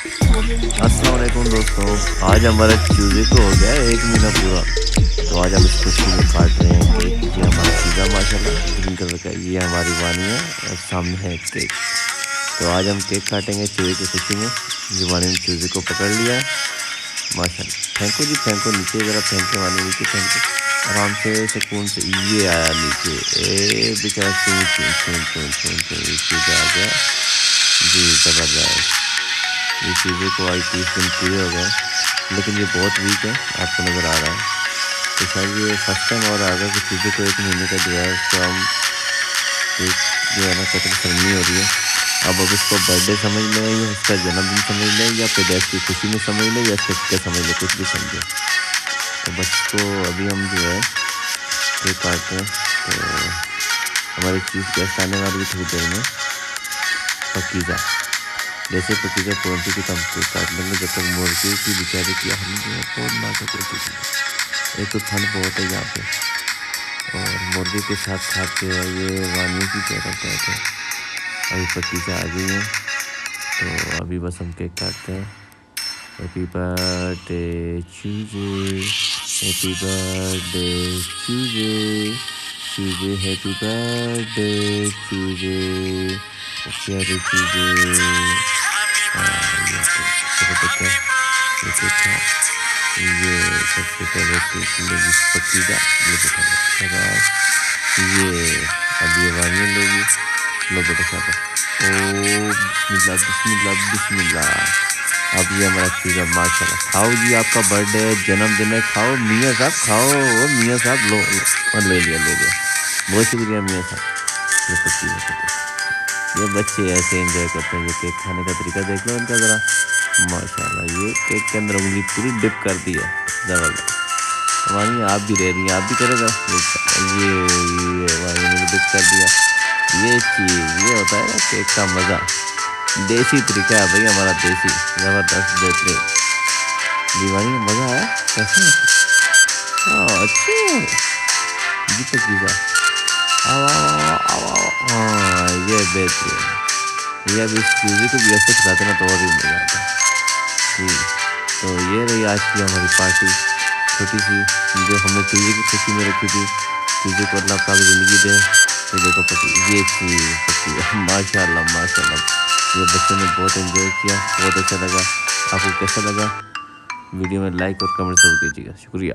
السلام علیکم دوستوں، آج ہمارا چوزے کو ہو گیا 1 مہینہ پورا، تو آج ہم اس خوشی میں کاٹ رہے ہیں کیک۔ یہ ہمارا چوزا ماشاء اللہ گرین کلر کا، یہ ہماری وانی ہے اور سامنے ہے کیک۔ تو آج ہم کیک کاٹیں گے چوزے کی خوشی میں۔ یہ وانی نے چوزے کو پکڑ لیا ہے ماشاء اللہ۔ پھینکو جی پھینکو، نیچے ذرا پھینکے وانی، نیچے پھینکو آرام سے سکون سے۔ یہ آیا نیچے، اے بیچارہ چون چون چون چون چون چون، یہ چوزا آ گیا جی، زبردست۔ یہ چوزے کو آج 30 دن پورے ہو گئے، لیکن یہ بہت ویک ہے، آپ کو نظر آ رہا ہے۔ تو شاید یہ فرسٹ ٹائم اور آ گیا کہ چوزے کو 1 مہینے کا جو ہے اس کو ہم ایک جو ہے نا قتل کرنی ہو رہی ہے۔ اب اس کو برتھ ڈے سمجھ لیں یا اس کا جنم دن سمجھ لیں یا پیدائش کی خوشی میں سمجھ لیں یا سکے سمجھ لیں، کچھ بھی سمجھیں۔ تو بس کو ابھی ہم جو ہے کیک کاٹتے ہیں، تو ہماری چیز گیسٹ آنے والی تھوڑی دیر میں، پکیزہ۔ جیسے پکیزہ پہنچی تھی تو ہم کیک کاٹ لیں گے، جب تک مرغی کی بیچاری کی حال جو ہے بہت نازک ہوتی تھی۔ ایک تو ٹھنڈ بہت ہے یہاں پہ، اور مرغی کے ساتھ ساتھ جو ہے یہ وانی کی کیا کرتا ہے۔ ابھی پکیزہ آ گئی ہیں، تو ابھی بس ہم کیک کاٹتے ہیں۔ ہیپی برتھ ڈے چوزے، ہیپی برتھ ڈے چوزے، چوزے ہیپی برتھ ڈے چوزے، پیارے چوزے۔ یہ سب سے پہلے کیک لے گی پکیزہ، یہ اب یہ وانی لے گی، لو بیٹا شاباش، او بسم اللہ بسم اللہ بسم اللہ۔ اب یہ ہمارا چوزا ماشاء اللہ، کھاؤ جی، آپ کا برتھ ڈے ہے، جنم دن ہے، کھاؤ میاں صاحب، کھاؤ میاں صاحب، لو لے لیا لے لیا، بہت شکریہ میاں صاحب۔ یہ پکیزہ، یہ بچے ایسے انجوائے کرتے ہیں۔ یہ کیک کھانے کا طریقہ دیکھ لو ان کا ذرا، ماشاء اللہ۔ یہ کیک کے اندر انگلی پوری ڈپ کر دی ہے، زبردست۔ وانی آپ بھی رہ رہی ہیں، آپ بھی کرے گا۔ یہ وانی نے ڈپ کر دیا۔ یہ چیز یہ ہوتا ہے نا کیک کا مزہ، دیسی طریقہ ہے بھائی ہمارا، دیسی، زبردست بہترین۔ دیوانی میں مزہ آیا کیسا؟ ہاں اچھا جی پکیزہ، ہاں یہ بہترین۔ یہ اب اس چوزے کو بھی ایسے کھلاتے نا تو اور بھی مزہ آتا ہے جی۔ تو یہ رہی آج کی ہماری پارٹی، چھوٹی سی، جو ہم نے چوزے کی خوشی میں رکھی تھی۔ چوزے کو اللہ پاک زندگی دے۔ یہ دیکھو یہ چیز پکیزہ، ماشاء اللہ ماشاء اللہ۔ یہ بچوں نے بہت انجوائے کیا، بہت اچھا لگا۔ آپ کو کیسا لگا؟ ویڈیو میں لائک اور کمنٹ ضرور کیجیے گا، شکریہ۔